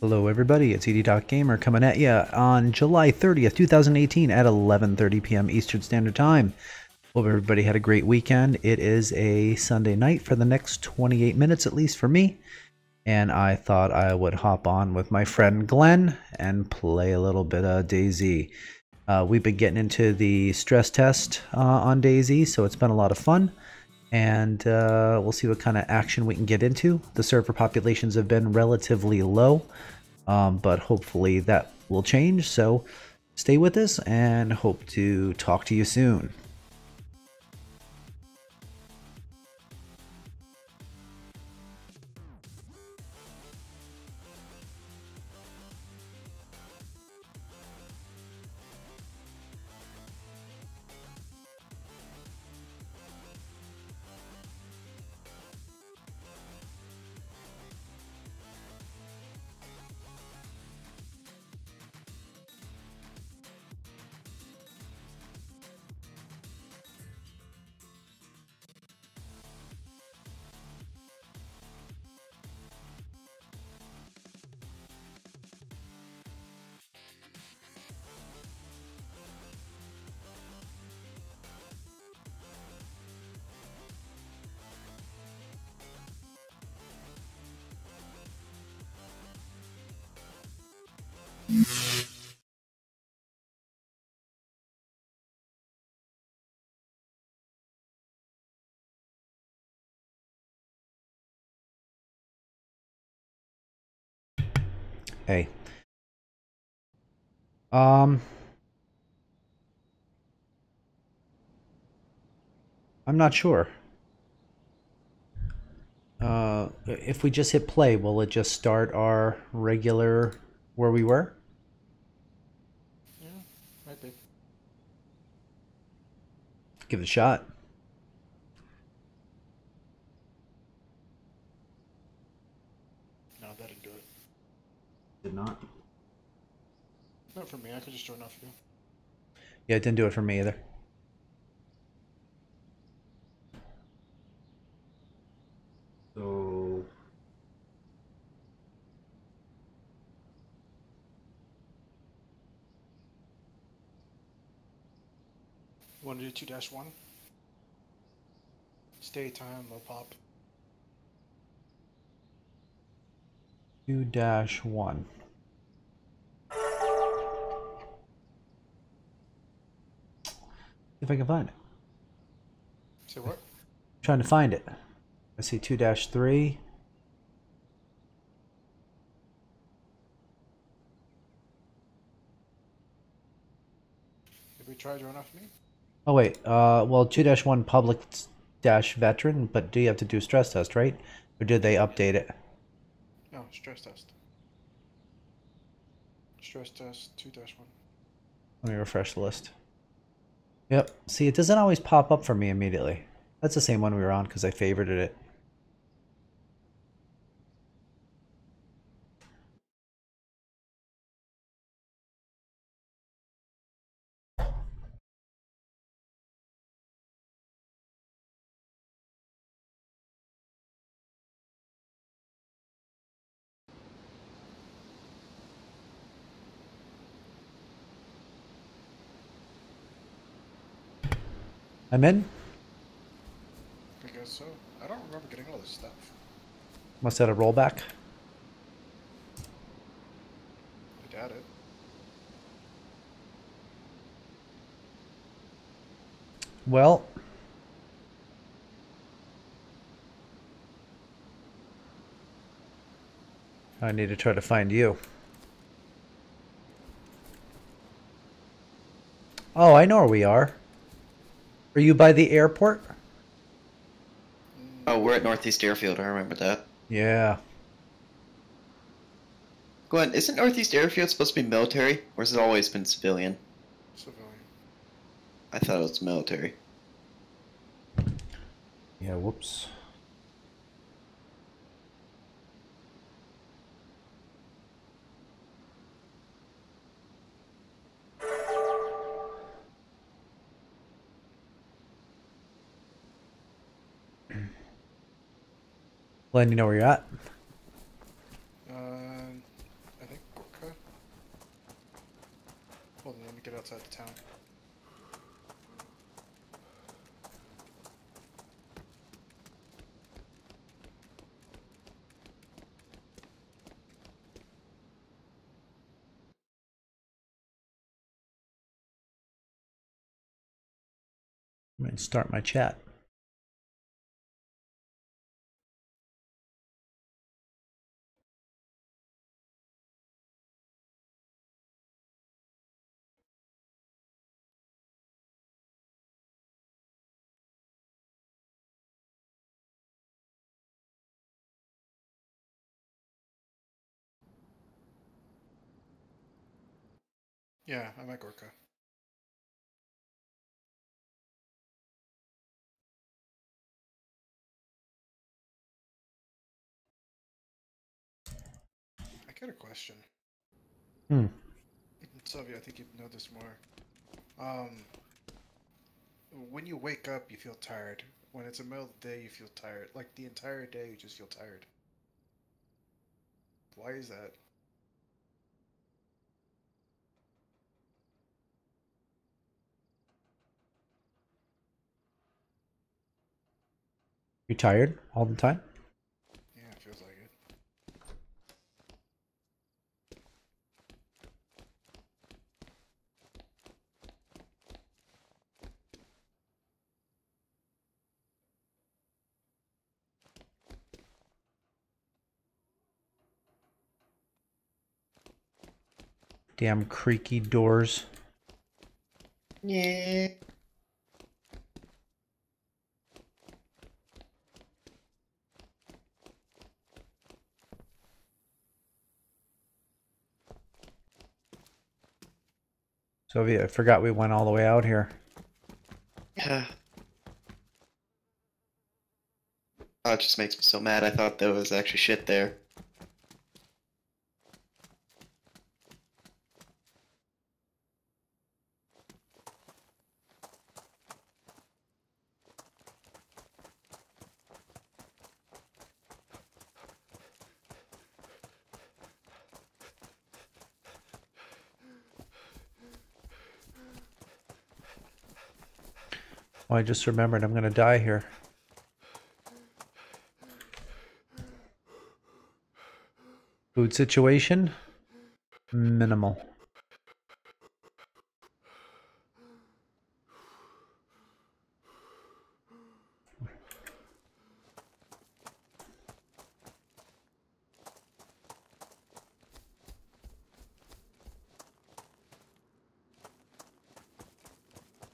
Hello everybody, it's ED.Gamer coming at you on July 30th, 2018 at 11:30 p.m. Eastern Standard Time. Hope everybody had a great weekend. It is a Sunday night for the next 28 minutes at least for me, and I thought I would hop on with my friend Glenn and play a little bit of Dayz. We've been getting into the stress test on Dayz, so it's been a lot of fun. And we'll see what kind of action we can get into. The server populations have been relatively low, but hopefully that will change. So stay with us and hope to talk to you soon. Hey. Um, I'm not sure. If we just hit play, will it just start our regular where we were? Yeah, might be. Give it a shot. No, that didn't do it. Did not. Not for me, I could just join off you. Yeah, it didn't do it for me either. So You want to do 2-1? Stay time, low pop. 2-1. If I can find it. Say what? Trying to find it. I see 2-3. Did we try join off me? Oh wait, well 2-1 public dash veteran, but do you have to do stress test, right? Or did they update it? No, stress test. Stress test 2-1. Let me refresh the list. Yep, see it doesn't always pop up for me immediately. That's the same one we were on because I favorited it. I'm in? I guess so. I don't remember getting all this stuff. Must have a rollback. I doubt it. Well, I need to try to find you. Oh, I know where we are. Are you by the airport? Oh, No. we're at Northeast Airfield. I remember that. Yeah. Glenn, isn't Northeast Airfield supposed to be military, or has it always been civilian? Civilian. I thought it was military. Yeah, whoops. Glenn, you know where you're at? Uh, outside the town. I'm going to start my chat. Yeah, I'm at Gorka. I got a question. Hmm. Sylvia, I think you know this more. Um, when you wake up, you feel tired. When it's the middle of the day, you feel tired. Like the entire day, you just feel tired. Why is that? You tired all the time? Yeah, it feels like it. Damn creaky doors. Yeah. Soviet, I forgot we went all the way out here. Yeah. Oh, it just makes me so mad. I thought there was actually shit there. Oh, I just remembered I'm going to die here. Food situation? Minimal.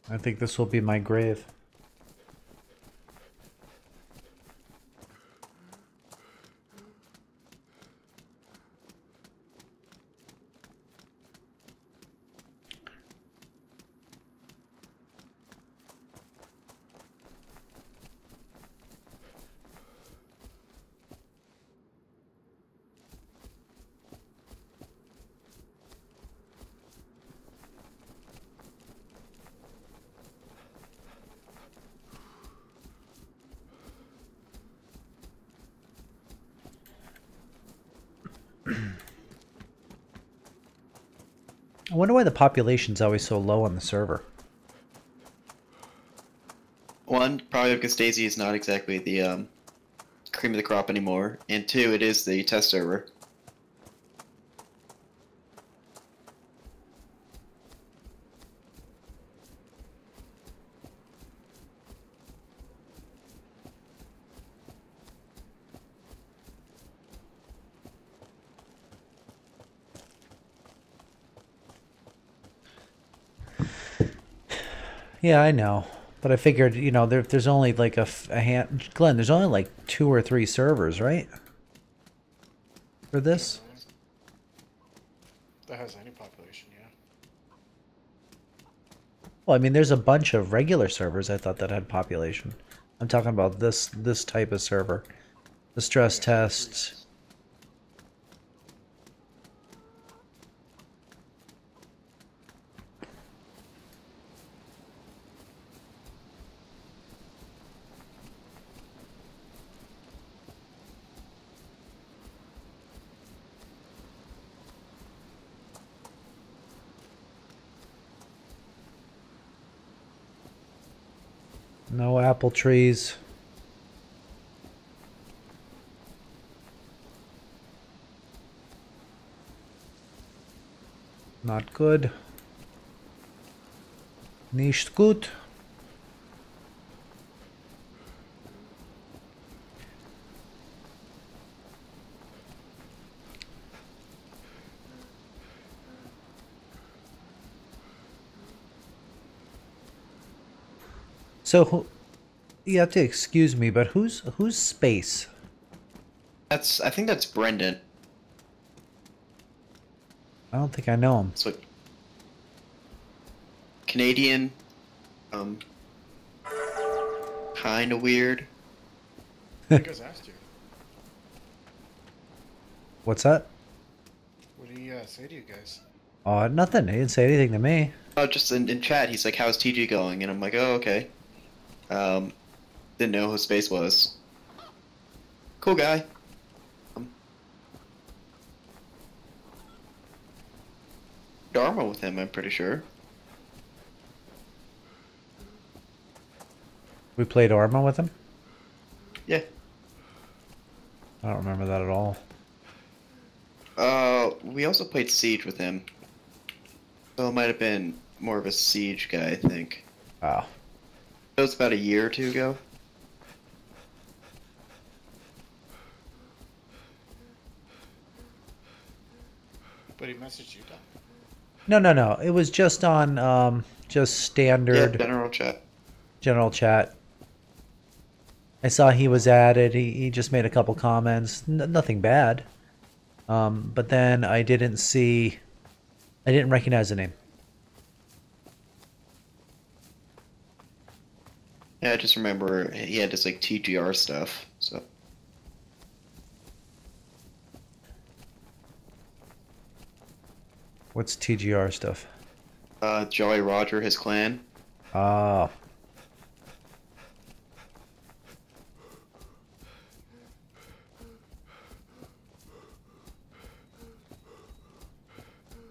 I think this will be my grave. I wonder why the population's always so low on the server. One, probably because Daisy is not exactly the cream of the crop anymore, and two, it is the test server. Yeah, I know. But I figured, you know, there's only like a hand... Glenn, there's only like 2 or 3 servers, right? For this? Generally, that has any population, yeah. Well, I mean, there's a bunch of regular servers I thought that had population. I'm talking about this type of server. The stress Yeah, tests. No apple trees. Not good. Nicht gut. So, you have to excuse me, but who's Space? I think that's Brendan. I don't think I know him. So Canadian, kind of weird. You guys asked you. What's that? What did he say to you guys? Oh, nothing. He didn't say anything to me. Oh, just in chat, he's like, "How's TG going?" And I'm like, "Oh, okay." Didn't know who Space was. Cool guy. Dharma with him, I'm pretty sure. We played Arma with him? Yeah. I don't remember that at all. We also played Siege with him. So it might have been more of a Siege guy, I think. Oh. It was about a year or two ago. But he messaged you, Don. No. It was just on just standard Yeah, general chat. general chat. I saw he was added. He just made a couple comments. Nothing bad. But then I didn't recognize the name. Yeah, I just remember he had this like TGR stuff, so. What's TGR stuff? Jolly Roger, his clan. Oh.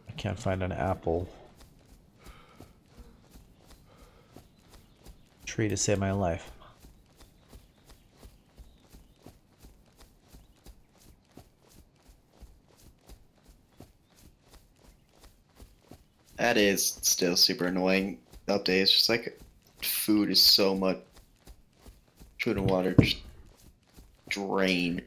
I can't find an apple tree to save my life. That is still super annoying nowadays. Just like food is so much. Food and water just drain.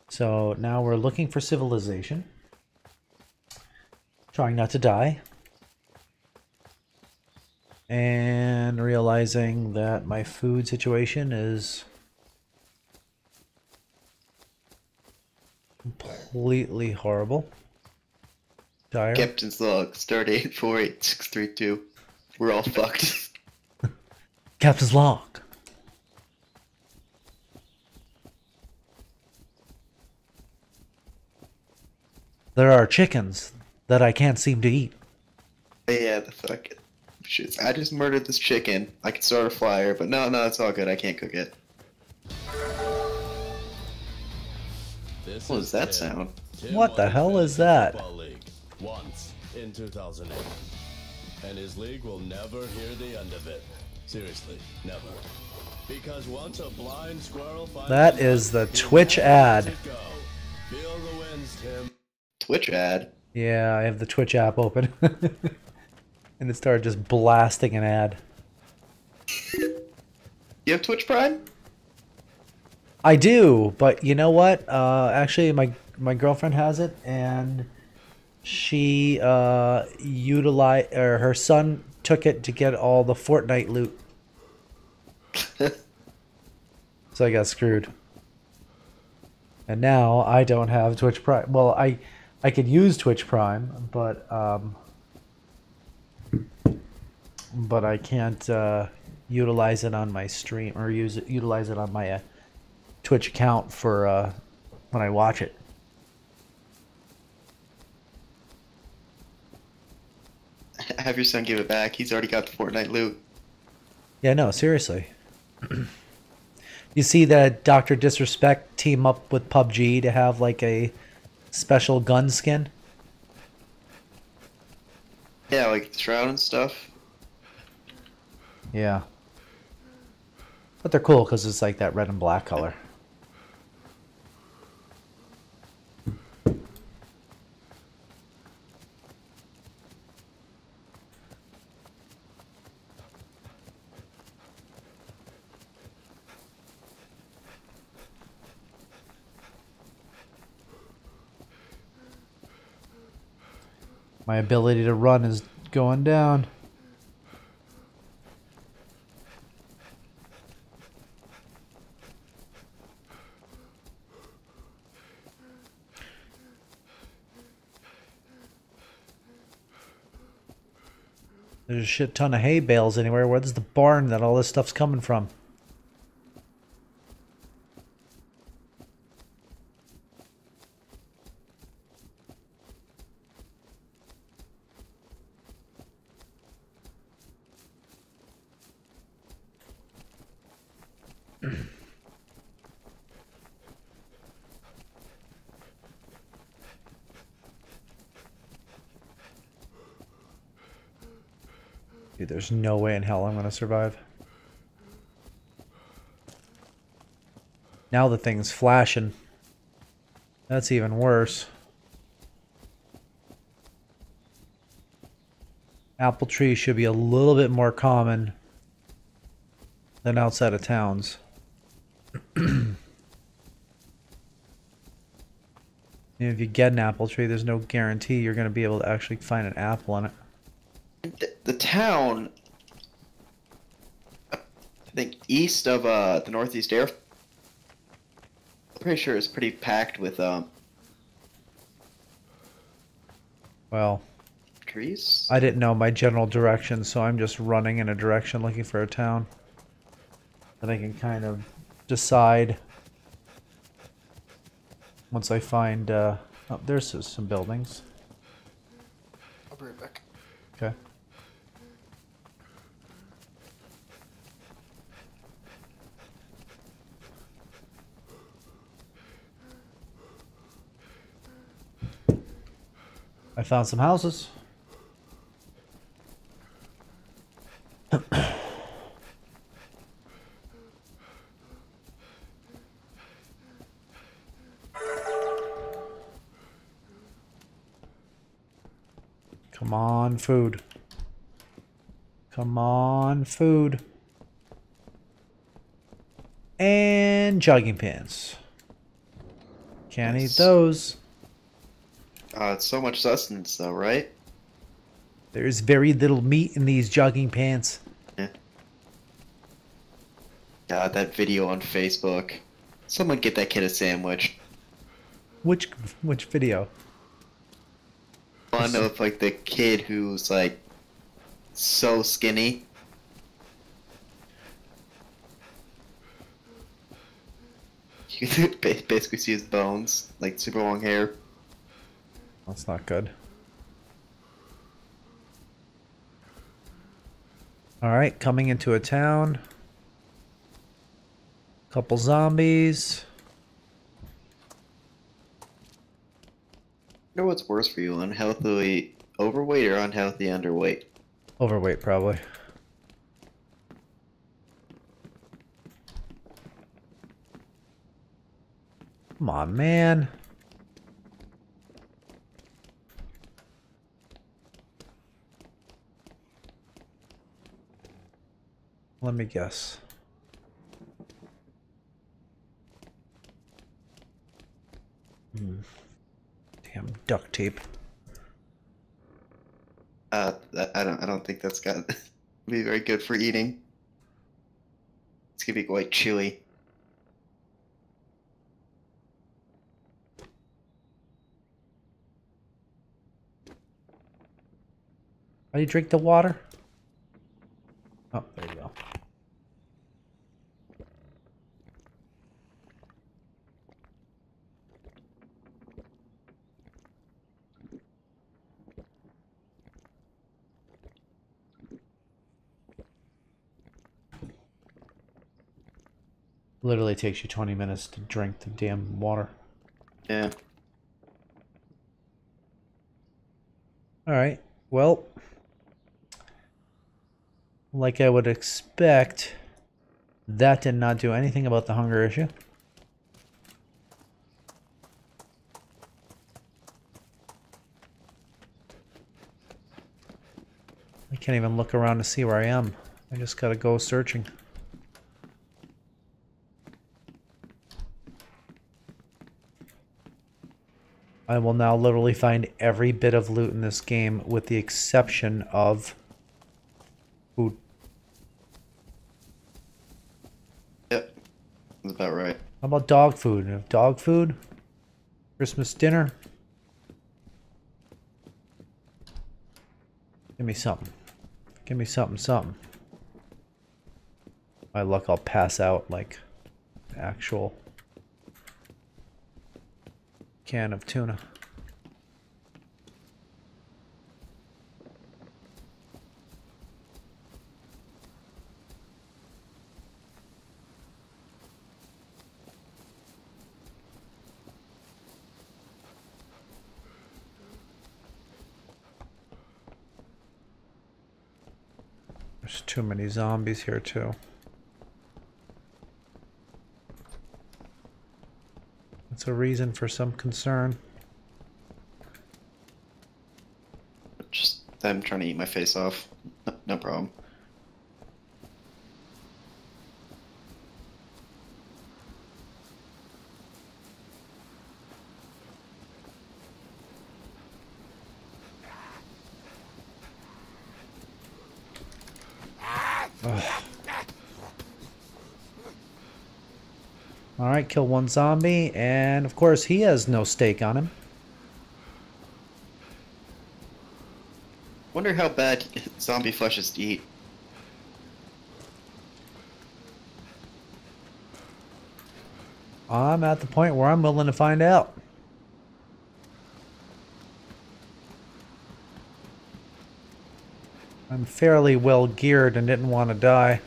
So now we're looking for civilization. Trying not to die. And realizing that my food situation is completely horrible. Dire. Captain's log, start 848632. We're all fucked. Captain's log. There are chickens that I can't seem to eat. Yeah, the fuck. Shit. I just murdered this chicken. I could start a fire, but no, it's all good. I can't cook it. What was that sound? What the hell is that? Once in 2008, and his league will never hear the end of it. Seriously, never. Because once a blind squirrel finds That a is nut, the he Twitch never ad. lets it go. Feel the winds, Tim. Twitch ad. Yeah, I have the Twitch app open. And it started just blasting an ad. You have Twitch Prime? I do, but you know what? Actually, my girlfriend has it, and she utilized, or her son took it to get all the Fortnite loot. So I got screwed. And now I don't have Twitch Prime. Well, I could use Twitch Prime, but I can't utilize it on my stream or utilize it on my Twitch account for when I watch it. Have your son give it back. He's already got the Fortnite loot. Yeah, no, seriously. You see that Dr. Disrespect team up with PUBG to have like a special gun skin? Yeah, like the shroud and stuff. Yeah. But they're cool because it's like that red and black color. My ability to run is going down. There's a shit ton of hay bales anywhere. Where's the barn that all this stuff's coming from? Dude, there's no way in hell I'm gonna survive. Now the thing's flashing. That's even worse. Apple trees should be a little bit more common than outside of towns. If you get an apple tree, there's no guarantee you're going to be able to actually find an apple in it. The town, I think east of the Northeast Air, I'm pretty sure it's pretty packed with Well, trees. I didn't know my general direction, so I'm just running in a direction looking for a town that I can kind of decide once I find, oh, there's some buildings. I'll be right back. Okay. I found some houses. Come on, food. Come on, food. And jogging pants. Can't eat those. It's so much sustenance, though, right? There's very little meat in these jogging pants. Yeah. God, that video on Facebook. Someone get that kid a sandwich. Which video? I want to know if, like, the kid who's, like, so skinny. You can basically see his bones, like, super long hair. That's not good. Alright, coming into a town. Couple zombies. You know what's worse for you, unhealthily overweight or unhealthy underweight? Overweight, probably. Come on, man. Let me guess. Damn duct tape. I don't think that's gonna be very good for eating. It's gonna be quite chewy. How do you drink the water? Oh, there you go. Literally takes you 20 minutes to drink the damn water. Yeah. Alright, well, like I would expect, that did not do anything about the hunger issue. I can't even look around to see where I am. I just gotta go searching. I will now literally find every bit of loot in this game with the exception of food. Yep. That's about right. How about dog food? Dog food? Christmas dinner? Give me something. Give me something. My luck, I'll pass out like actual can of tuna. There's too many zombies here too. That's a reason for some concern. Just them trying to eat my face off. No problem. Alright, kill one zombie, and of course he has no steak on him. Wonder how bad zombie flesh is to eat. I'm at the point where I'm willing to find out. I'm fairly well geared and didn't want to die.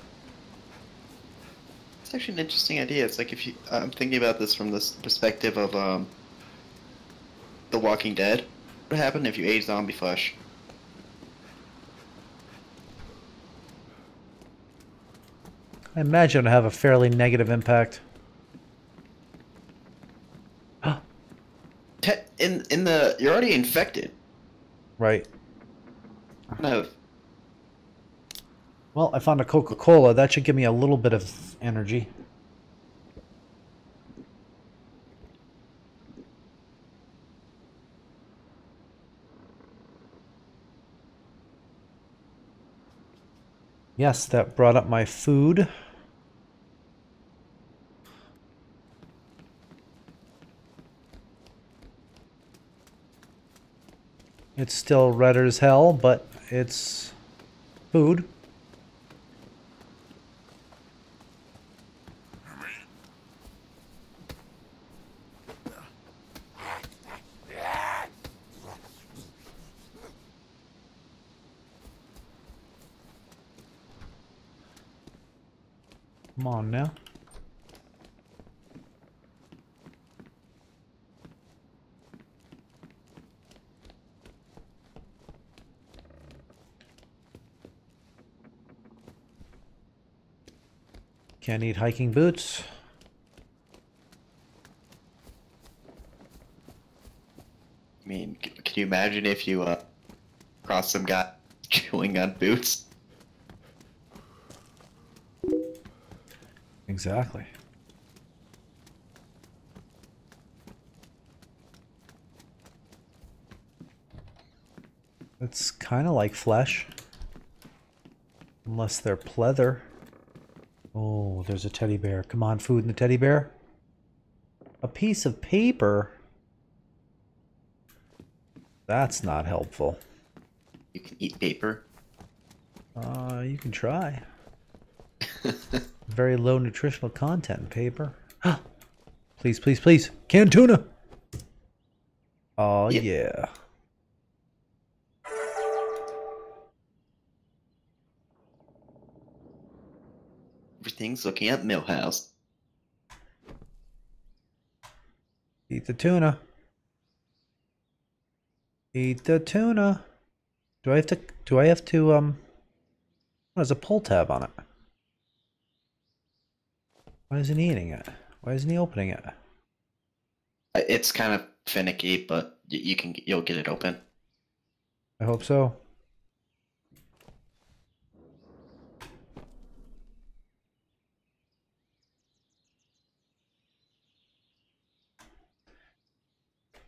It's actually an interesting idea. It's like if you, I'm thinking about this from this perspective of The Walking Dead. What would happen if you ate zombie flesh? I imagine it'd have a fairly negative impact. In the you're already infected. Right. No. Well, I found a Coca-Cola. That should give me a little bit of energy. Yes, that brought up my food. It's still red as hell, but it's food. Come on now. Can't eat hiking boots. I mean, can you imagine if you cross some guy chewing on boots? Exactly. It's kind of like flesh. Unless they're pleather. Oh, there's a teddy bear. Come on, food in the teddy bear. A piece of paper? That's not helpful. You can eat paper. You can try. Very low nutritional content paper. Please, please, please. Canned tuna. Oh, Yep. yeah. Everything's looking at Millhouse. Eat the tuna. Eat the tuna. Do I have to, oh, there's a pull tab on it. Why isn't he eating it? Why isn't he opening it? It's kind of finicky, but you'll get it open. I hope so.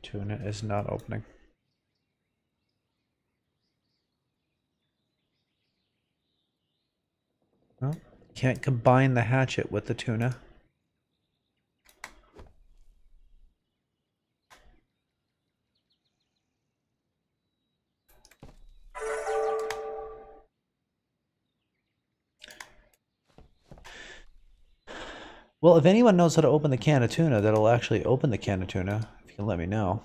Tuna is not opening. No, can't combine the hatchet with the tuna. Well, if anyone knows how to open the can of tuna, that'll actually open the can of tuna, if you can let me know.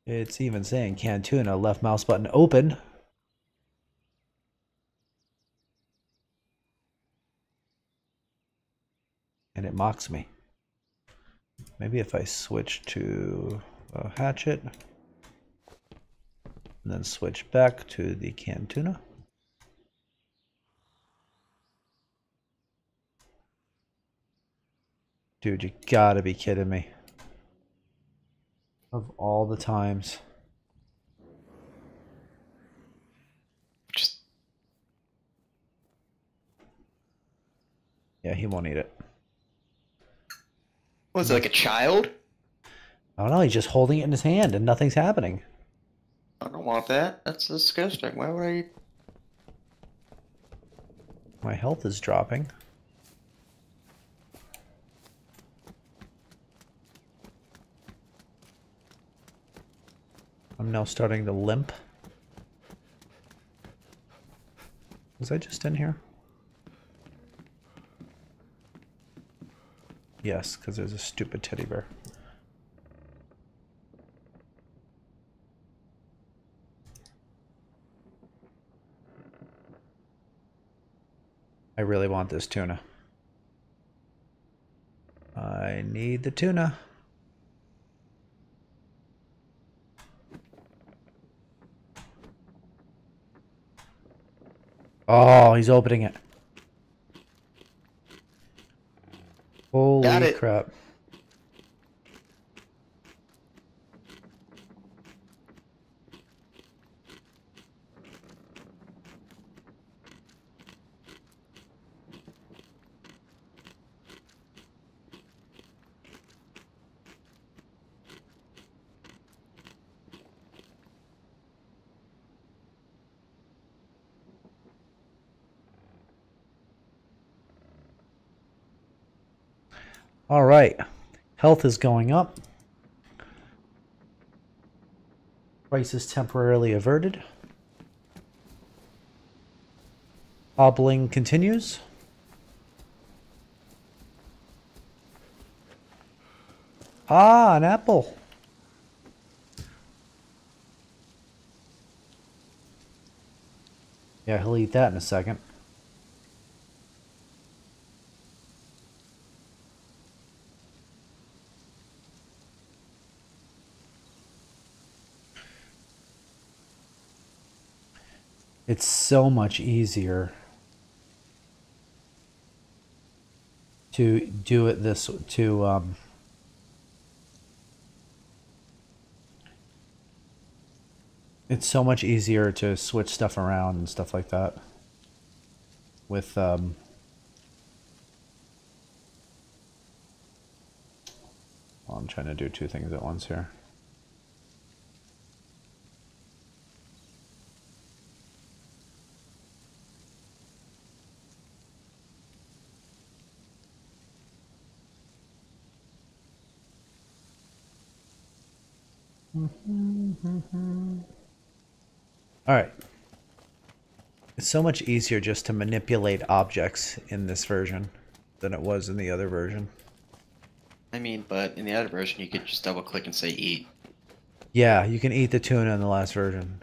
It's even saying canned tuna, left mouse button open. And it mocks me. Maybe if I switch to a hatchet, and then switch back to the canned tuna. Dude, you gotta be kidding me. Of all the times. Just Yeah, he won't eat it. was it like a child? I don't know, he's just holding it in his hand and nothing's happening. I don't want that. That's disgusting. Why would I eat? My health is dropping. I'm now starting to limp. Was I just in here? Yes, because there's a stupid teddy bear. I really want this tuna. I need the tuna. Oh, he's opening it. Holy crap. All right, health is going up. Crisis temporarily averted. Hobbling continues. Ah, an apple. Yeah, he'll eat that in a second. It's so much easier to do it this It's so much easier to switch stuff around and stuff like that. With well, I'm trying to do two things at once here. Alright. It's so much easier just to manipulate objects in this version than it was in the other version. I mean, but in the other version, you could just double click and say eat. Yeah, you can eat the tuna in the last version.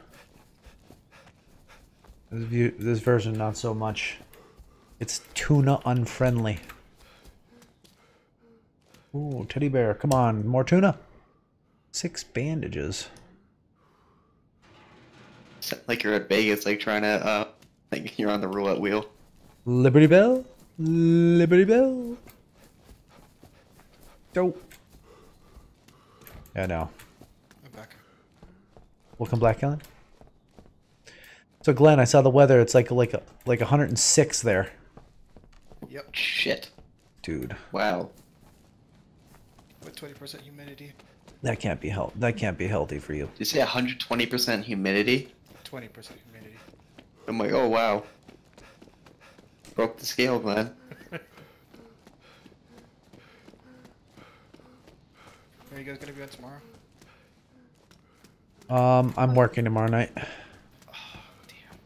This version, not so much. It's tuna unfriendly. Ooh, teddy bear, come on, more tuna. 6 bandages. Like you're at Vegas, like trying to, like you're on the roulette wheel. Liberty Bell? Liberty Bell? Dope. Yeah, no. I'm back. Welcome back, Ellen. So Glenn, I saw the weather. It's like 106 there. Yep. Shit. Dude. Wow. With 20% humidity. That can't be That can't be healthy for you. Did you say 120% humidity? 20% humidity. I'm like, oh wow. Broke the scale, man. Are you guys gonna be on tomorrow? I'm working tomorrow night. Oh, damn.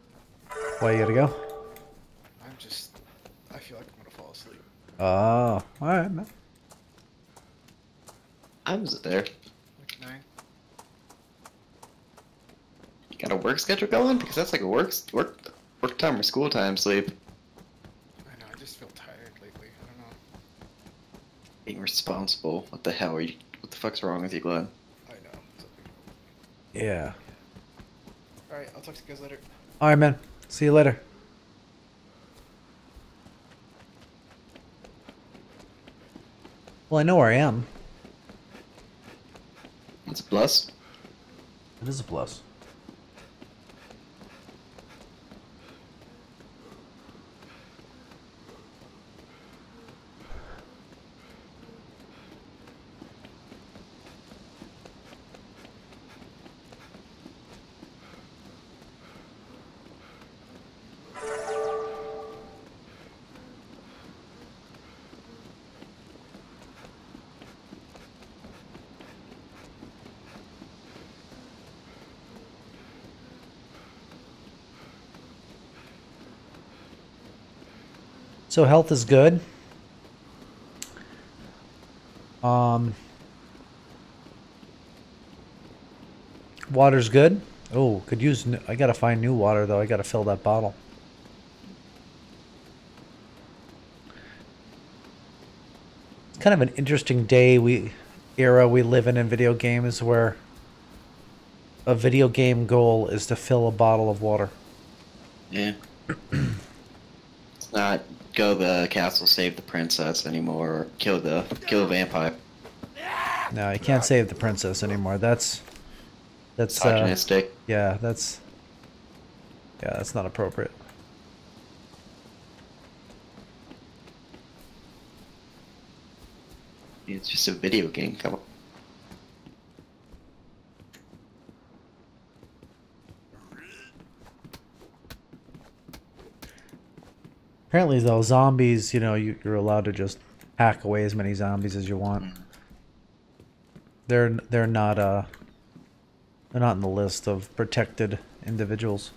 Why you gotta go? I feel like I'm gonna fall asleep. Oh, alright, man. I was there. Like 9. You got a work schedule going? Because that's like a work time or school time sleep. I know, I just feel tired lately. I don't know. Being responsible. What the hell are you? What the fuck's wrong with you, Glenn? I know. Yeah. Alright, I'll talk to you guys later. Alright, man. See you later. Well, I know where I am. It's a plus. It is a plus. So health is good. Water's good. Oh, could use. I gotta find new water though. I gotta fill that bottle. It's kind of an interesting era we live in video games where a video game goal is to fill a bottle of water. Yeah. It's not go the castle, save the princess anymore, or kill the vampire. No, you can't save the princess anymore. That's Misogynistic. yeah, that's not appropriate. It's just a video game. Come on. Apparently, though, zombies, you know, you're allowed to just hack away as many zombies as you want. They're not in the list of protected individuals.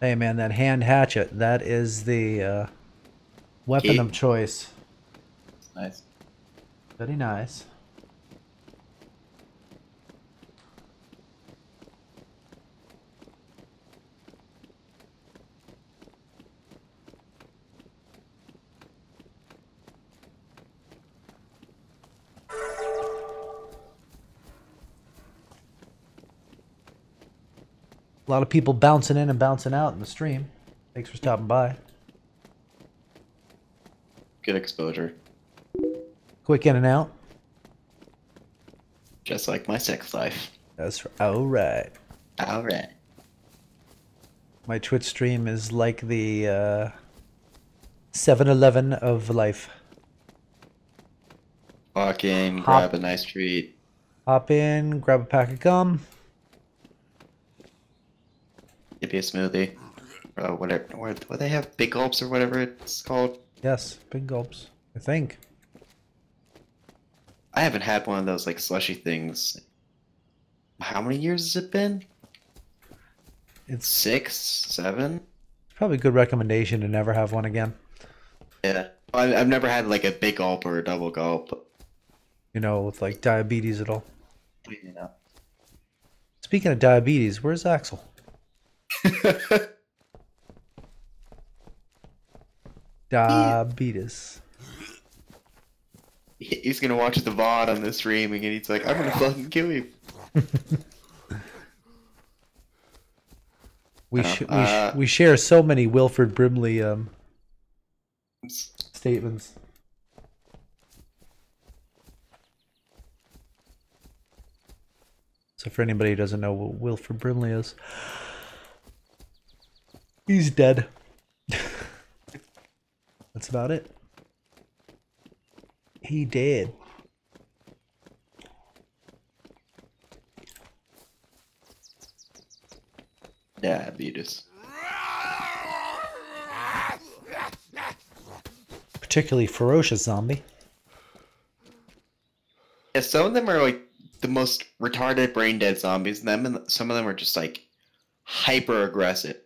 Hey man, that hand hatchet, that is the weapon of choice. Nice. Very nice. A lot of people bouncing in and bouncing out in the stream. Thanks for stopping by. Good exposure. Quick in and out. Just like my sex life. That's all right. Alright. My Twitch stream is like the 7-Eleven of life. Walk in, grab a nice treat. Hop in, grab a pack of gum. Give you a smoothie. Or whatever. What they have? Big gulps or whatever it's called. Yes, big gulps, I think. I haven't had one of those like slushy things. How many years has it been? It's 6, 7? probably a good recommendation to never have one again. Yeah. I've never had like a big gulp or a double gulp. You know, with like diabetes at all. You know. Speaking of diabetes, where's Axel? Diabetes. He's gonna watch the VOD on this stream and he's like, I'm gonna fucking kill you. We share so many Wilford Brimley statements. So for anybody who doesn't know what Wilford Brimley is, he's dead. That's about it. He dead. Diabetes. Particularly ferocious zombie. Yeah, some of them are like the most retarded brain dead zombies, and some of them are just like hyper aggressive.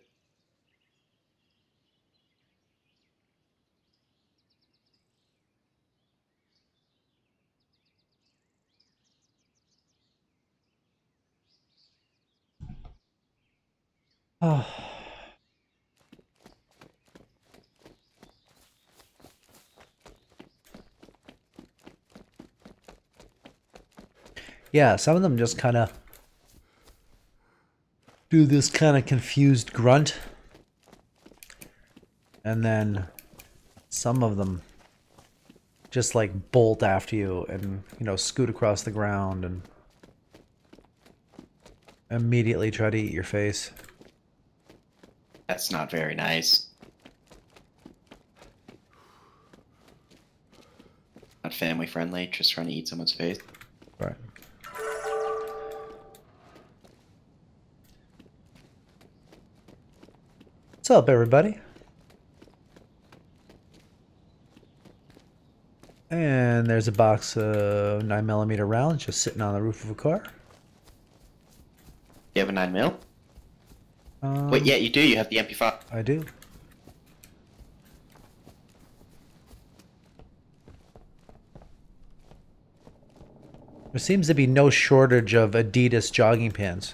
Oh. Yeah, some of them just kind of do this kind of confused grunt. And then some of them just like bolt after you and, you know, scoot across the ground and immediately try to eat your face. That's not very nice. Not family friendly, just trying to eat someone's face. Right. What's up, everybody? And there's a box of 9mm rounds just sitting on the roof of a car. You have a 9mm? Wait, yeah, you do. You have the MP5. I do. There seems to be no shortage of Adidas jogging pants.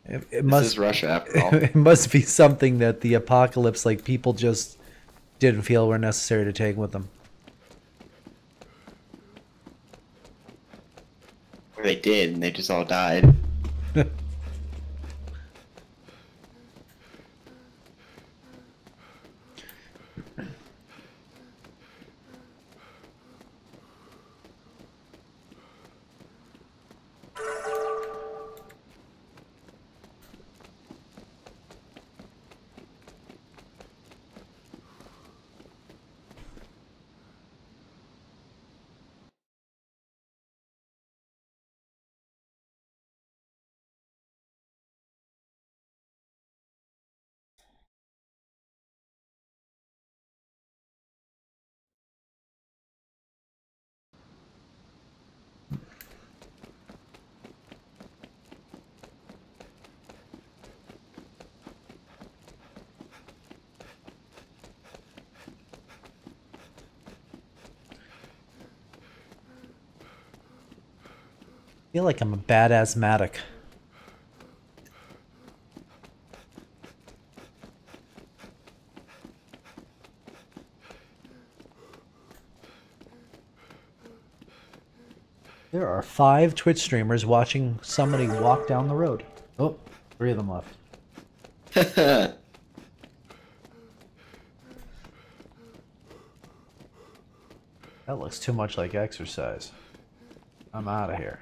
It This must is Russia, after all. it must be something that the apocalypse, like, people just didn't feel were necessary to take with them. Or they did, and they just all died. I feel like I'm a bad asthmatic. There are 5 Twitch streamers watching somebody walk down the road. Oh, 3 of them left. That looks too much like exercise. I'm out of here.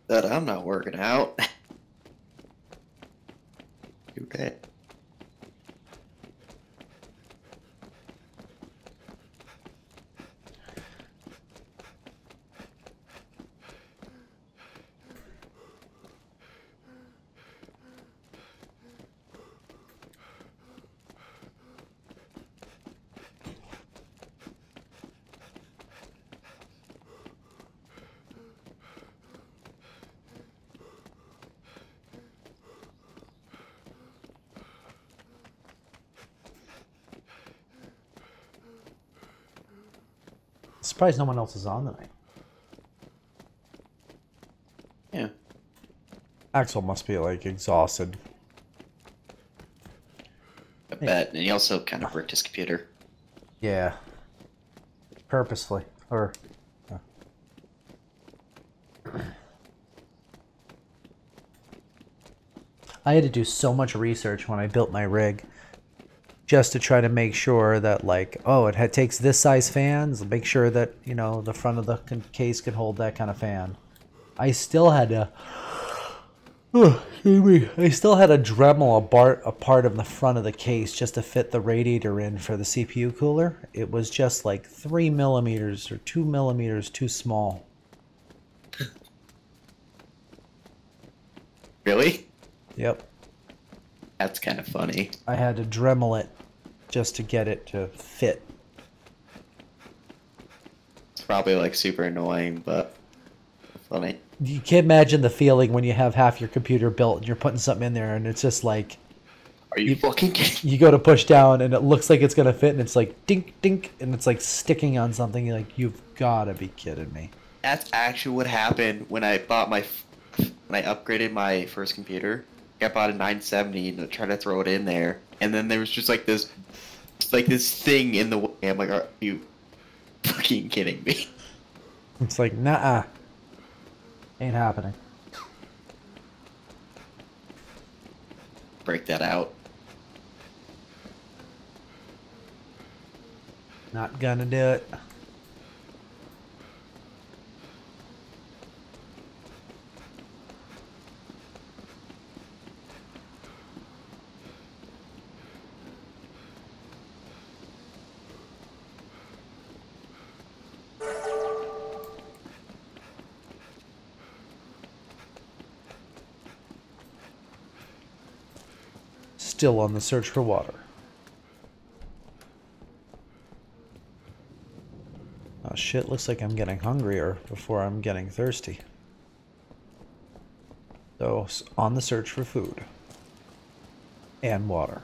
That I'm not working out. Do that. Surprised no one else is on tonight. Yeah. Axel must be like exhausted. I bet. And he also kind of bricked his computer. Yeah. Purposefully. Or... I had to do so much research when I built my rig just to try to make sure that, like, oh, it takes this size fans, make sure that, you know, the front of the case can hold that kind of fan. I still had to... excuse me. I still had to Dremel a part of the front of the case just to fit the radiator in for the CPU cooler. It was just like 3 millimeters or 2 millimeters too small. Really? Yep. That's kind of funny. I had to Dremel it just to get it to fit. It's probably like super annoying, but funny. You can't imagine the feeling when you have half your computer built and you're putting something in there and it's just like... Are you fucking kidding? You go to push down and it looks like it's going to fit and it's like dink, dink, and it's like sticking on something. You're like, you've got to be kidding me. That's actually what happened when I bought my... When I upgraded my first computer. I bought a 970 and tried to throw it in there. And then there was just like this thing in the way. I'm like, are you fucking kidding me? It's like, nah, ain't happening. Break that out. Not gonna do it. Still on the search for water. Oh shit, looks like I'm getting hungrier before I'm getting thirsty. So, on the search for food. And water.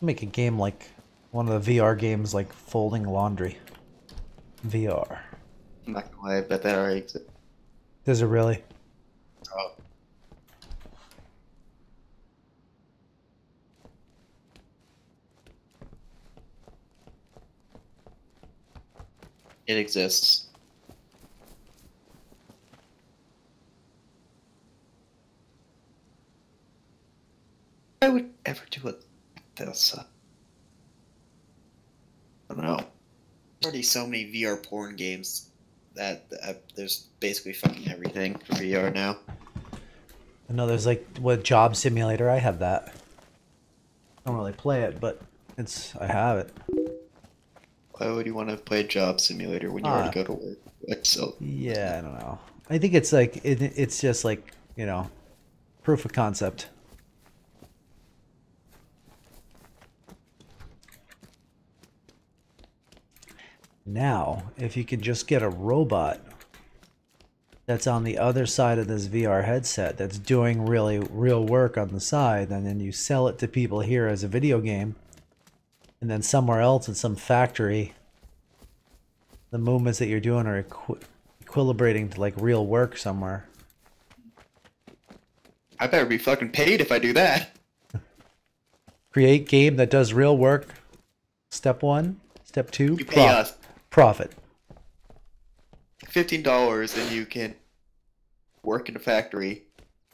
Make a game like one of the VR games, like folding laundry. VR. I'm not gonna lie, I bet that already exists. Does it really? Oh. It exists. I would ever do it like this. I don't know. There's already so many VR porn games that there's basically fucking everything for VR now. I know there's like what Job Simulator. I have that. I don't really play it, but I have it. Why would you want to play Job Simulator when you already go to work? Like, so. Yeah, I don't know. I think it's like it's just like, you know, proof of concept. Now, if you could just get a robot that's on the other side of this VR headset that's doing really real work on the side, and then you sell it to people here as a video game, and then somewhere else in some factory, the movements that you're doing are equilibrating to like real work somewhere. I better be fucking paid if I do that. Create game that does real work. Step 1. Step 2. You pay us Profit. $15 and you can work in a factory.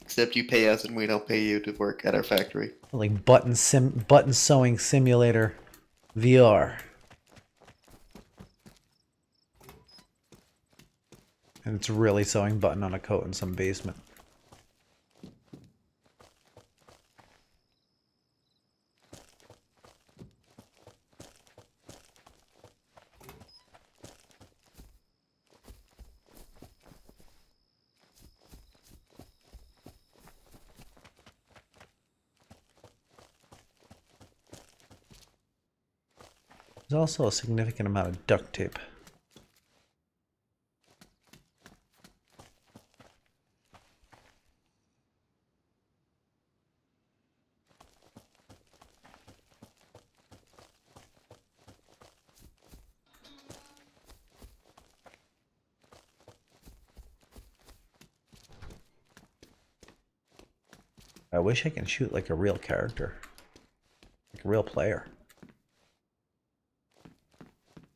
Except you pay us and we don't pay you to work at our factory. Like button sewing simulator VR. And it's really sewing button on a coat in some basement. There's also a significant amount of duct tape. I wish I can shoot like a real character. Like a real player.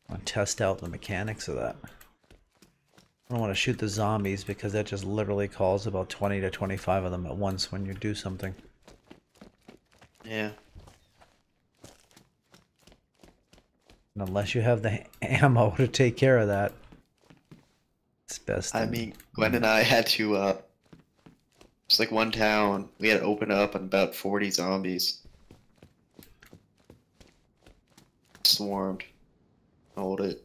I want to test out the mechanics of that. I don't want to shoot the zombies because that just literally calls about 20 to 25 of them at once when you do something. Yeah. And unless you have the ammo to take care of that, it's best. I mean, Gwen and I had to, just like one town, we had to open up and about 40 zombies swarmed. Hold it.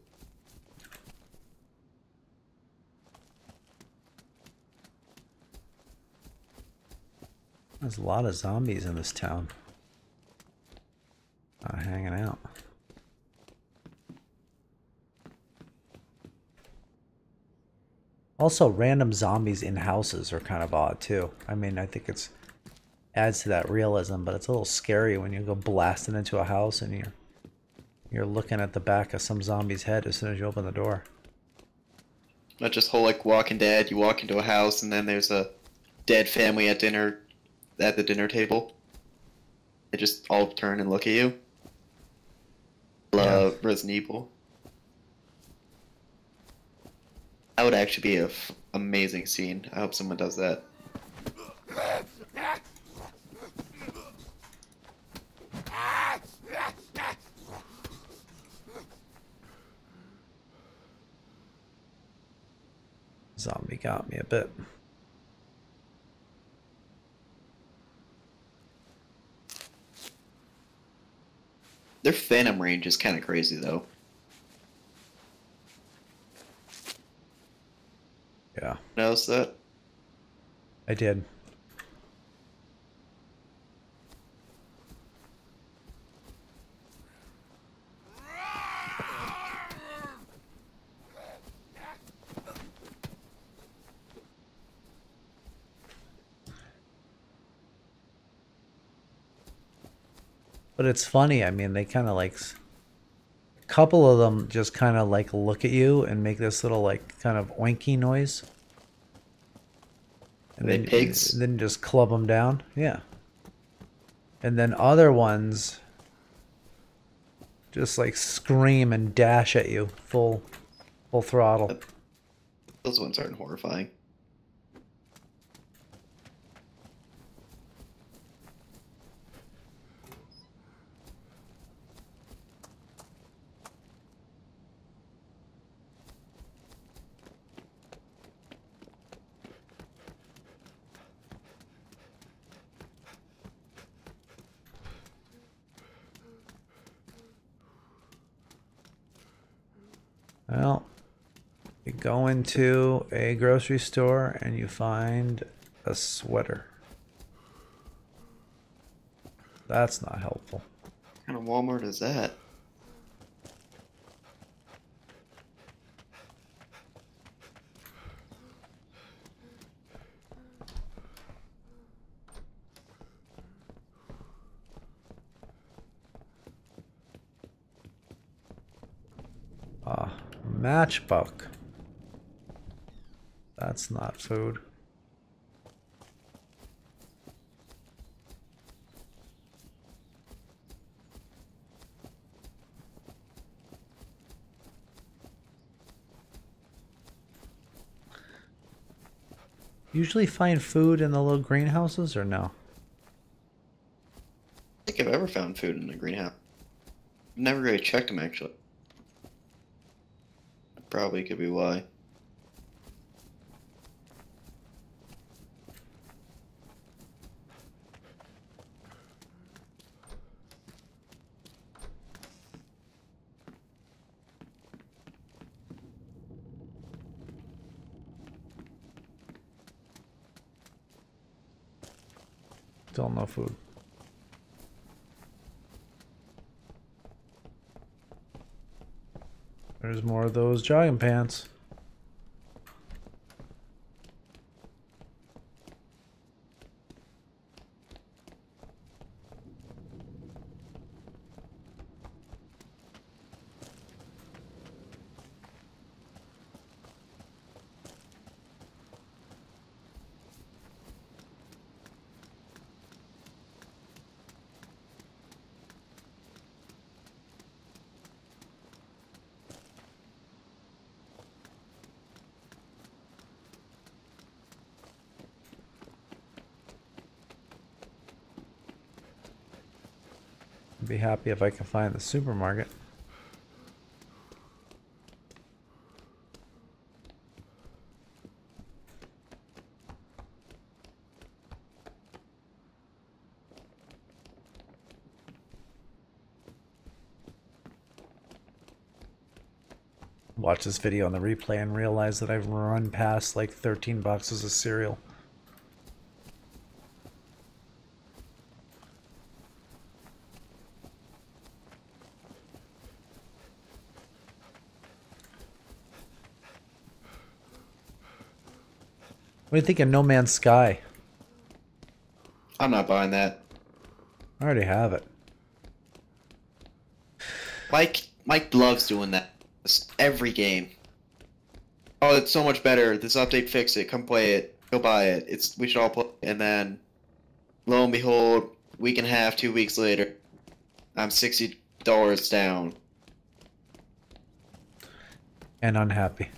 There's a lot of zombies in this town. Hanging out. Also, random zombies in houses are kind of odd too. I mean, I think it's adds to that realism, but it's a little scary when you go blasting into a house and you're looking at the back of some zombie's head as soon as you open the door. Not just whole like Walking Dead, you walk into a house and then there's a dead family at dinner, at the dinner table. They just all turn and look at you. Love Resident Evil. That would actually be a amazing scene. I hope someone does that. Zombie got me a bit. Their phantom range is kind of crazy though. Yeah. Notice that? I did. But it's funny, I mean, they kind of like, a couple of them just kind of like look at you and make this little like kind of oinky noise. And Are they pigs? Then just club them down. Yeah. And then other ones just like scream and dash at you full throttle. Those ones aren't horrifying. Well, you go into a grocery store and you find a sweater. That's not helpful. What kind of Walmart is that? Matchbook. That's not food. Usually find food in the little greenhouses or no? I don't think I've ever found food in the greenhouse. Never really checked them actually. Probably could be why. Still no food. There's more of those jogging pants. Be happy if I can find the supermarket. Watch this video on the replay and realize that I've run past like 13 boxes of cereal. What do you think of No Man's Sky? I'm not buying that. I already have it. Mike loves doing that. Every game. Oh, it's so much better. This update fixed it. Come play it. Go buy it. We should all play. And then, lo and behold, week and a half, 2 weeks later, I'm $60 down. And unhappy.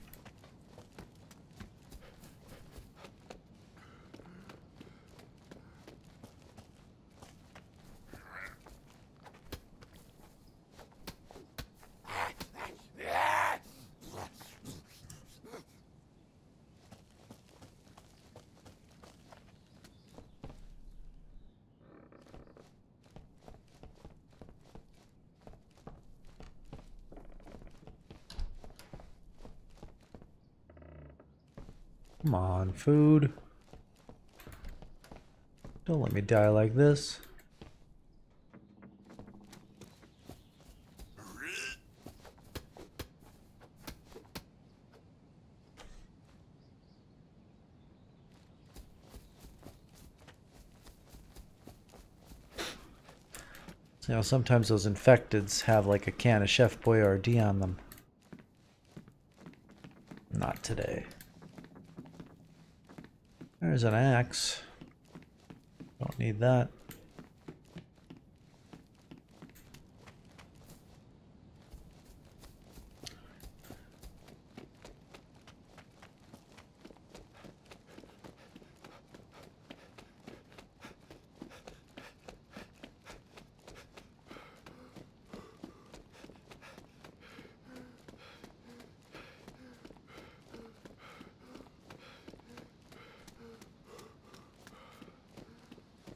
Come on, food. Don't let me die like this. You know, sometimes those infecteds have like a can of Chef Boyardee on them. Not today. There's an axe. Don't need that.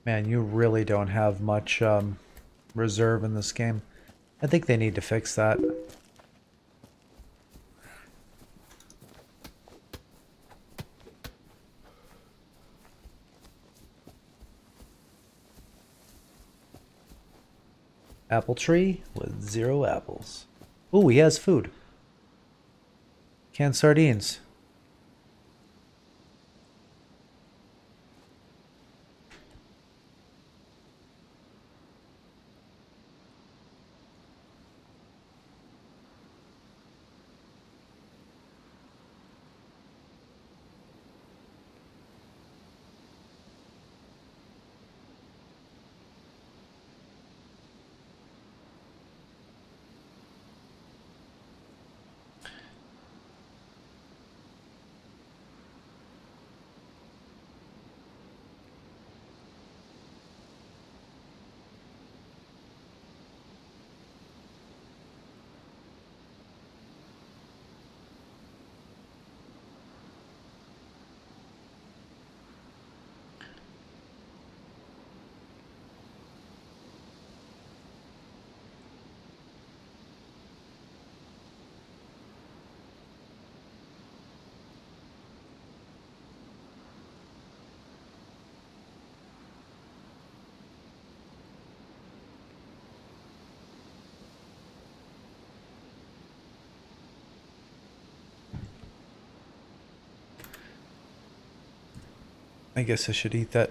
Man, you really don't have much reserve in this game. I think they need to fix that. Apple tree with 0 apples. Ooh, he has food. Canned sardines. I guess I should eat that.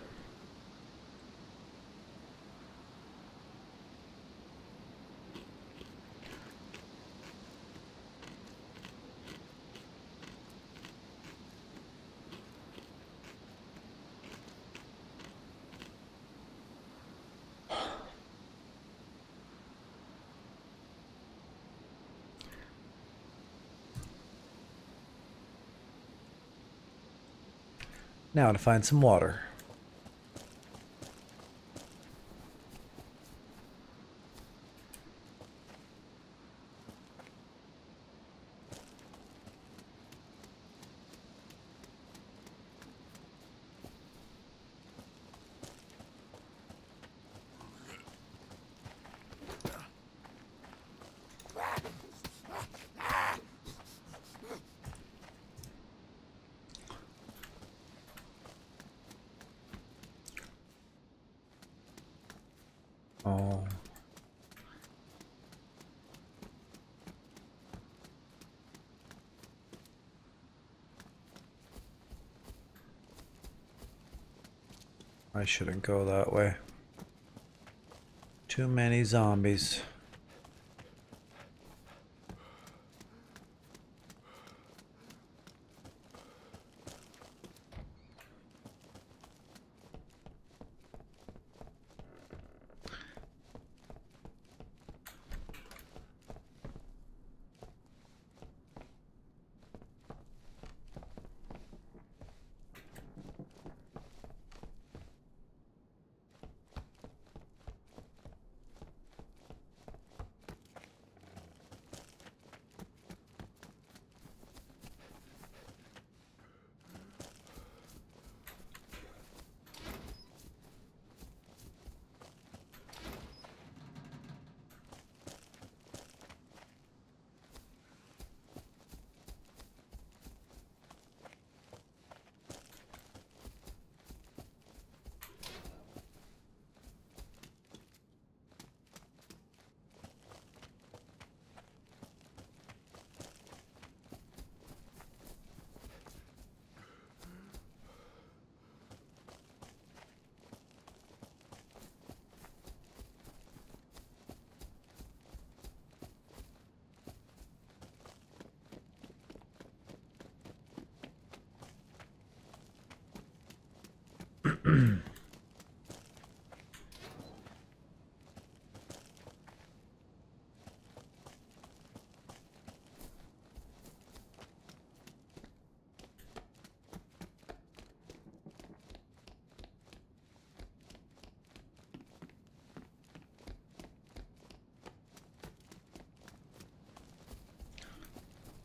Now to find some water. Oh. I shouldn't go that way. Too many zombies.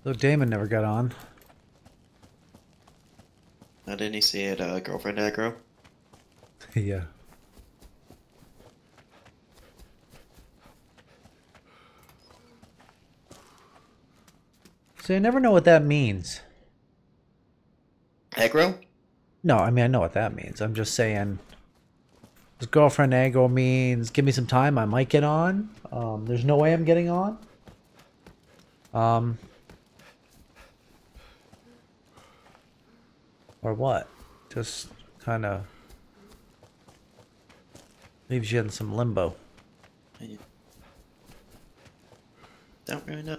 So Damon never got on. Now, didn't he say it, girlfriend aggro? Yeah. So you never know what that means. Aggro? No, I mean, I know what that means. I'm just saying, This girlfriend angle means give me some time. I might get on. There's no way I'm getting on. Or what? Just kind of leaves you in some limbo. I don't really know.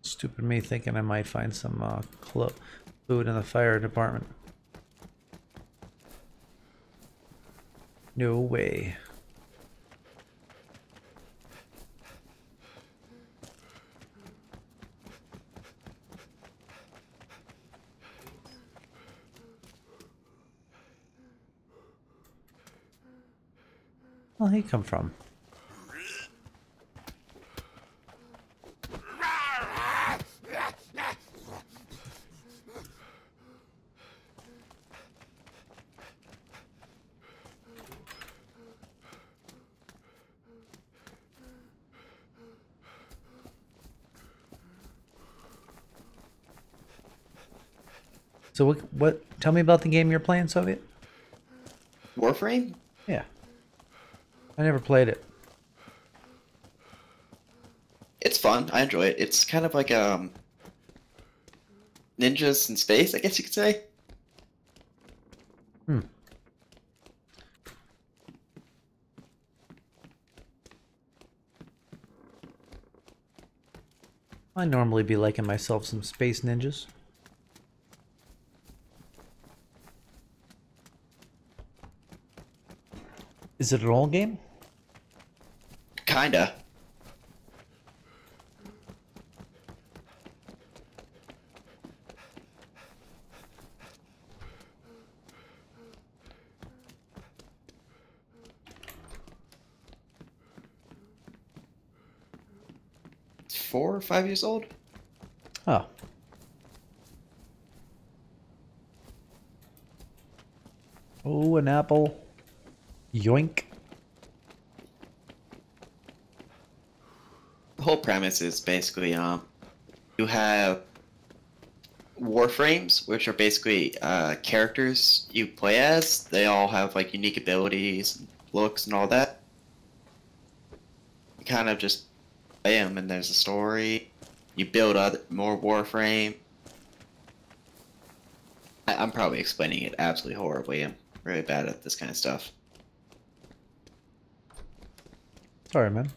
Stupid me thinking I might find some food in the fire department. No way. Where'd he come from? So what? Tell me about the game you're playing, Soviet. Warframe? Yeah. I never played it. It's fun. I enjoy it. It's kind of like ninjas in space, I guess you could say. Hmm. I normally be liking myself some space ninjas. Is it a role game? Kinda. It's 4 or 5 years old. Oh. Oh, an apple. Yoink. The whole premise is basically you have warframes, which are basically characters you play as. They all have like unique abilities, looks, and all that. You kind of just play them, and there's a story. You build more warframe. I'm probably explaining it absolutely horribly. I'm really bad at this kind of stuff. Sorry, man.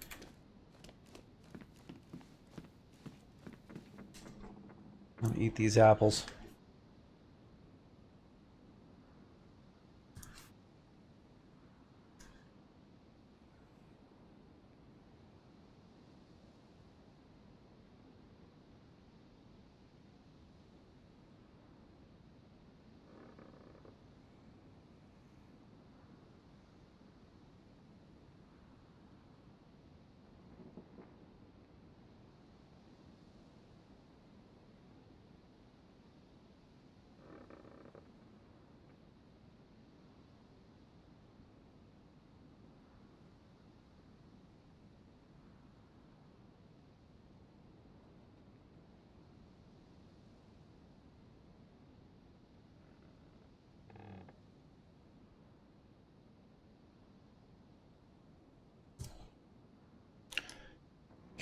I'll eat these apples.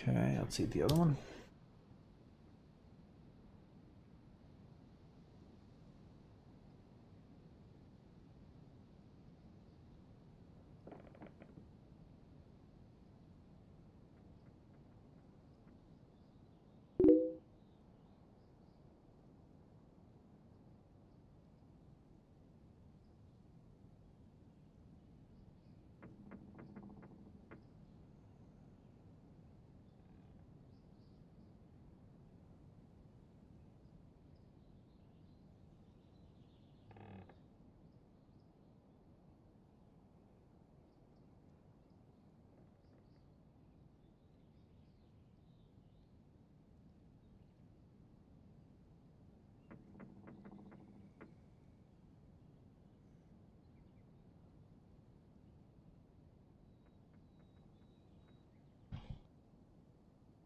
Okay, let's eat the other one.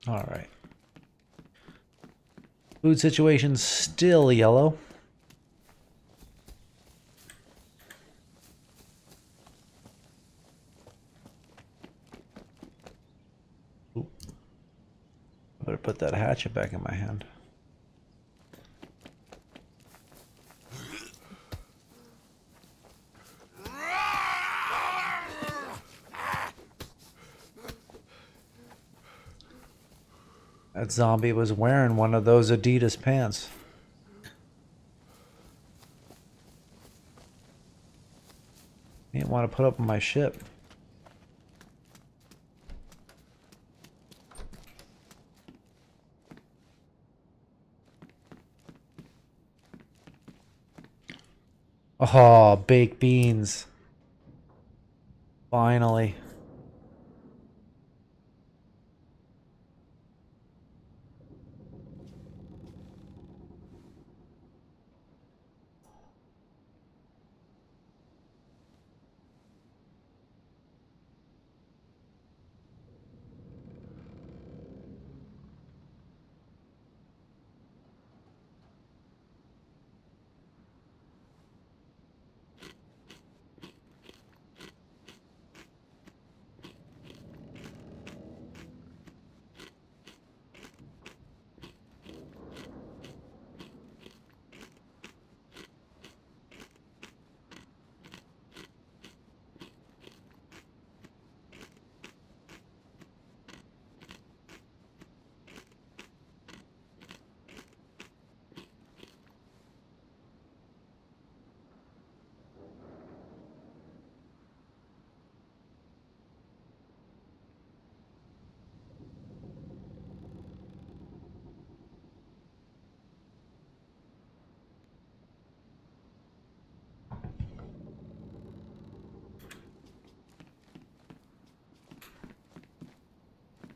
All right. Food situation still yellow. Ooh. I better put that hatchet back in my hand. That zombie was wearing one of those Adidas pants. He didn't want to put up with my shit. Oh, baked beans. Finally.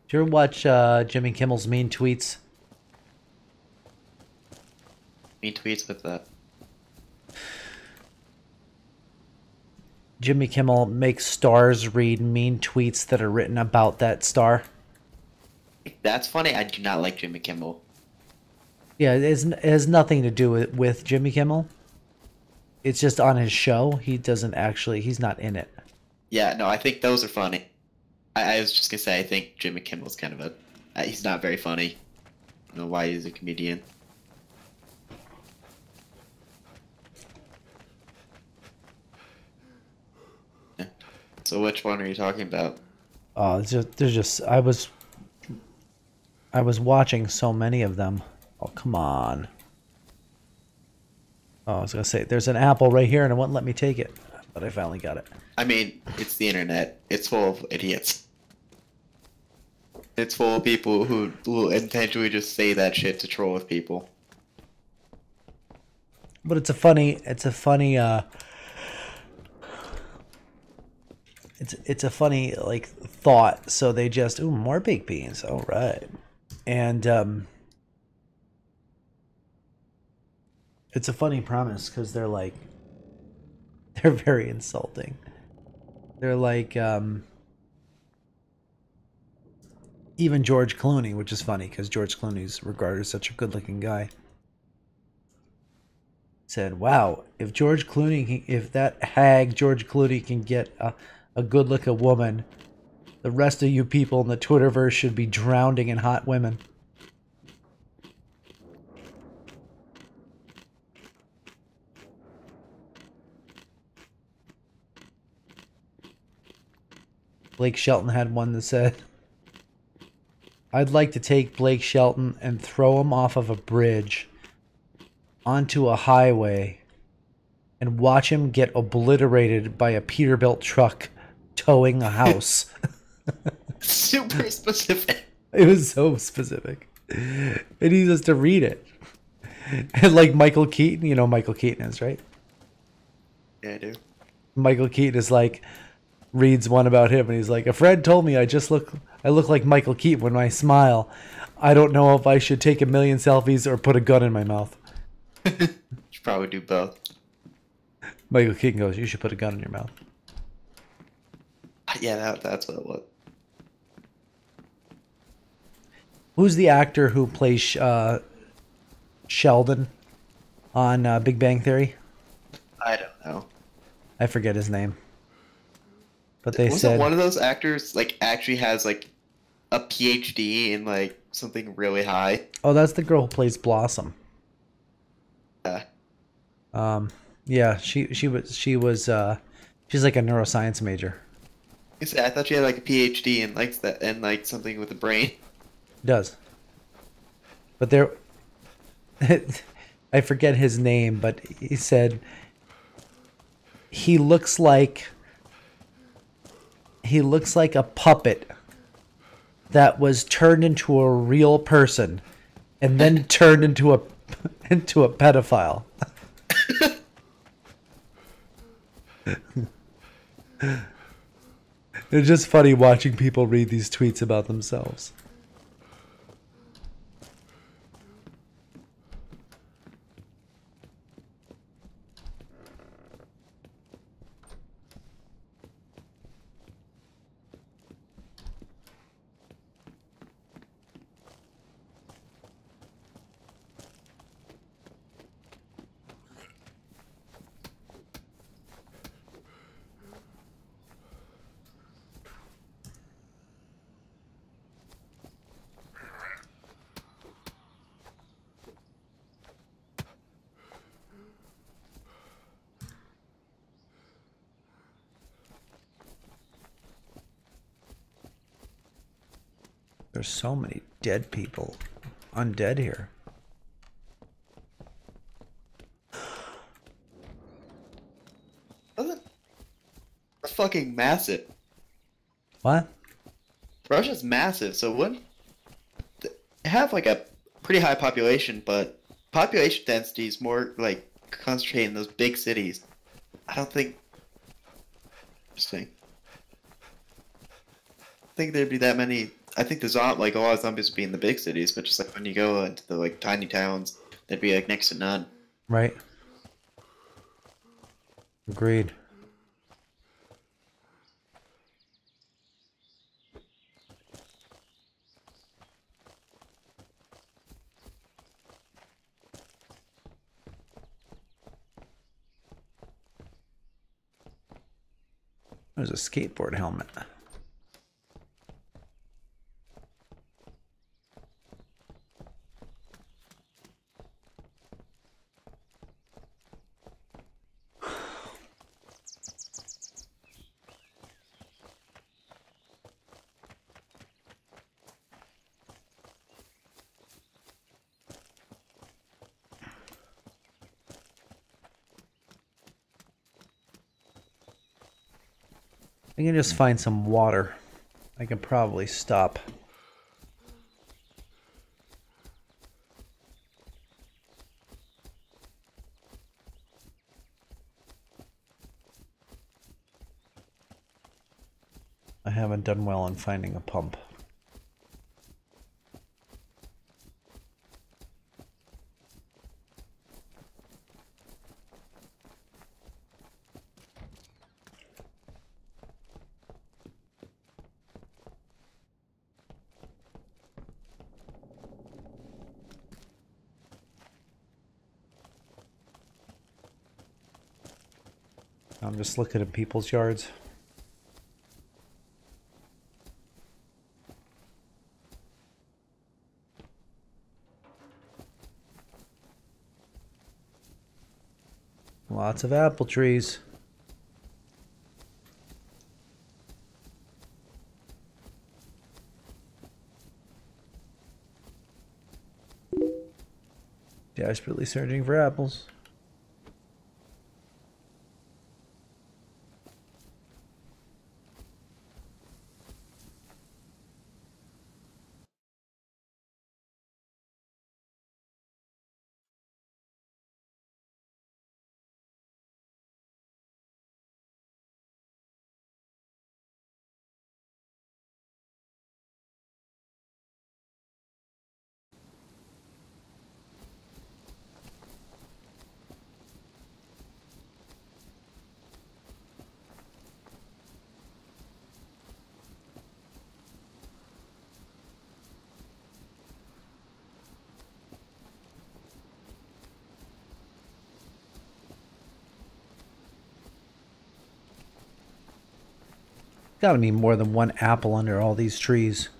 Did you ever watch Jimmy Kimmel's Mean Tweets? Mean tweets with that. Jimmy Kimmel makes stars read mean tweets that are written about that star. That's funny. I do not like Jimmy Kimmel. Yeah, it has nothing to do with Jimmy Kimmel. It's just on his show. He doesn't actually, he's not in it. Yeah, no, I think those are funny. I was just gonna say, I think Jimmy Kimmel's kind of he's not very funny. I don't know why he's a comedian. Yeah. So which one are you talking about? Oh, I was watching so many of them. Oh, come on. Oh, I was gonna say, there's an apple right here and it wouldn't let me take it, but I finally got it. I mean, it's the internet. It's full of idiots. It's full of people who will intentionally just say that shit to troll with people. But it's a funny it's a funny like thought. So they just, ooh, more baked beans. All right. And it's a funny premise because they're very insulting. They're like even George Clooney, which is funny because George Clooney's regarded as such a good-looking guy, said, "Wow, if that hag George Clooney can get a good-looking woman, the rest of you people in the Twitterverse should be drowning in hot women." Blake Shelton had one that said, "I'd like to take Blake Shelton and throw him off of a bridge onto a highway and watch him get obliterated by a Peterbilt truck towing a house." Super specific. It was so specific. It needs us to read it. And like Michael Keaton, you know Michael Keaton is, right? Yeah, I do. Michael Keaton is like, reads one about him and he's like, "A friend told me I look like Michael Keaton when I smile. I don't know if I should take a million selfies or put a gun in my mouth." You should probably do both. Michael Keaton goes, "You should put a gun in your mouth." Yeah, that's what it was. Who's the actor who plays Sheldon on Big Bang Theory? I don't know. I forget his name. But they Wasn't said, one of those actors like actually has like a PhD in like something really high? oh, that's the girl who plays Blossom. Yeah. Yeah, she's like a neuroscience major. I thought she had like a PhD in like that and like something with the brain. Does. But there I forget his name, but he said he looks like a puppet that was turned into a real person and then turned into a pedophile. It's just funny watching people read these tweets about themselves. There's so many dead people. Undead here. Wasn't fucking massive. What? Russia's massive, so wouldn't th- have like a pretty high population, but population density is more like concentrated in those big cities. I don't think. Interesting. I think there'd be that many. I think like a lot of zombies would be in the big cities, but just like when you go into the like tiny towns, there'd be like next to none. Right. Agreed. There's a skateboard helmet. I can just find some water. I can probably stop. I haven't done well in finding a pump. I'm just looking at people's yards. Lots of apple trees. Desperately searching for apples. Gotta be more than one apple under all these trees.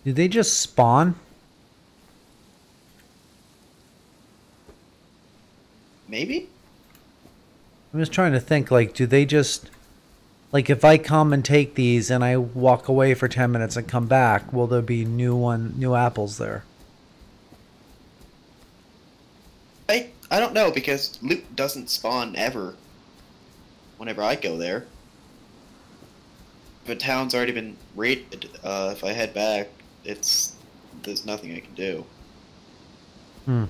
Do they just spawn? Maybe? I'm just trying to think, like, do they just... Like, if I come and take these and I walk away for 10 minutes and come back, will there be new apples there? I don't know, because loot doesn't spawn ever whenever I go there. If a town's already been raided, if I head back, there's nothing I can do. Hmm.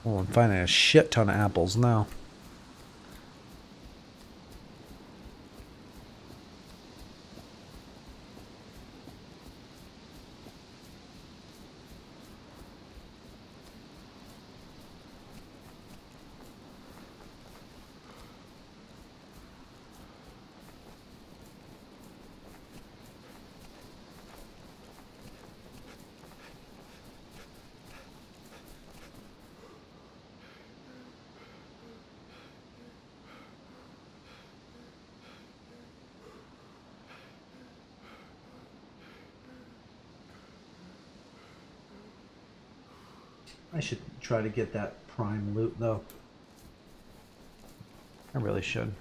Well, I'm finding a shit ton of apples now. I should try to get that prime loot, though. I really should.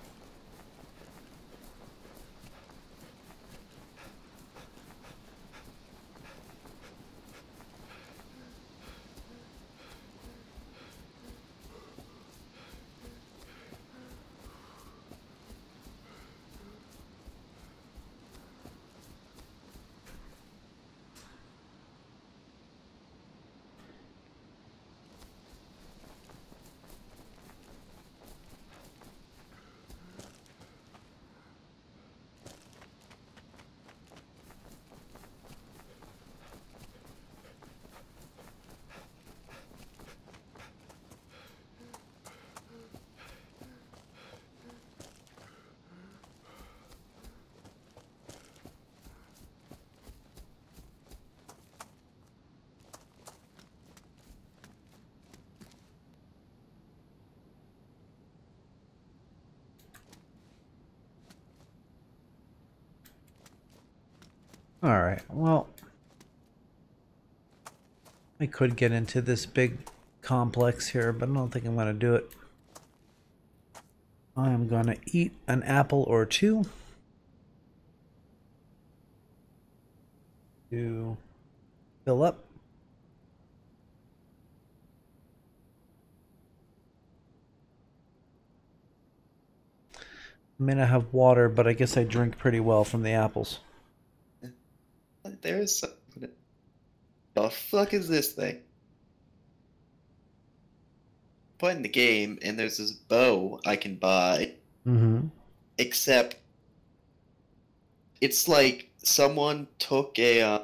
Alright, well... I could get into this big complex here, but I don't think I'm going to do it. I am going to eat an apple or two to fill up. I may not have water, but I guess I drink pretty well from the apples. There's something. The fuck is this thing? Put in the game, and there's this bow I can buy. Mm-hmm. Except, it's like someone took a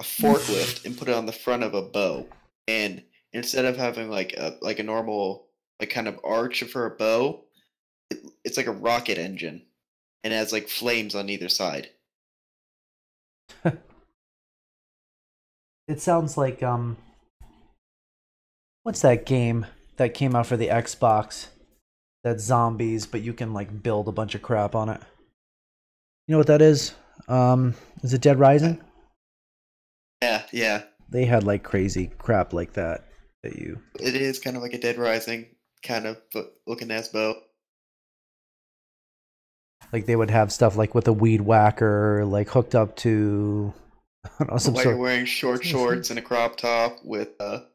forklift and put it on the front of a bow, and instead of having like a normal like kind of arch for a bow, it's like a rocket engine, and it has like flames on either side. It sounds like, what's that game that came out for the Xbox? That's zombies, but you can, like, build a bunch of crap on it. You know what that is? Is it Dead Rising? Yeah. They had, like, crazy crap like that you... It is kind of like a Dead Rising kind of looking ass bow. Like, they would have stuff, like, with a weed whacker, like, hooked up to... I don't know, some While sort... you're wearing short shorts and a crop top with a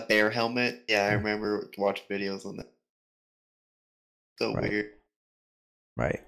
bear helmet. Yeah, I remember watching videos on that. So Right. weird. Right.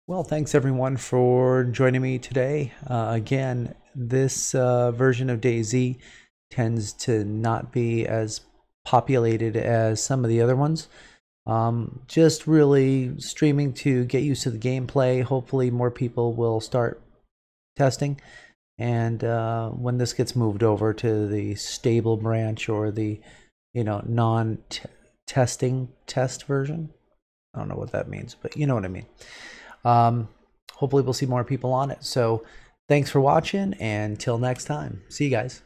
Well, thanks everyone for joining me today. Again, this version of Dayz tends to not be as populated as some of the other ones. Just really streaming to get used to the gameplay. Hopefully more people will start testing. And when this gets moved over to the stable branch or the, non-testing test version, I don't know what that means, but you know what I mean. Hopefully we'll see more people on it. So thanks for watching, and till next time. See you guys.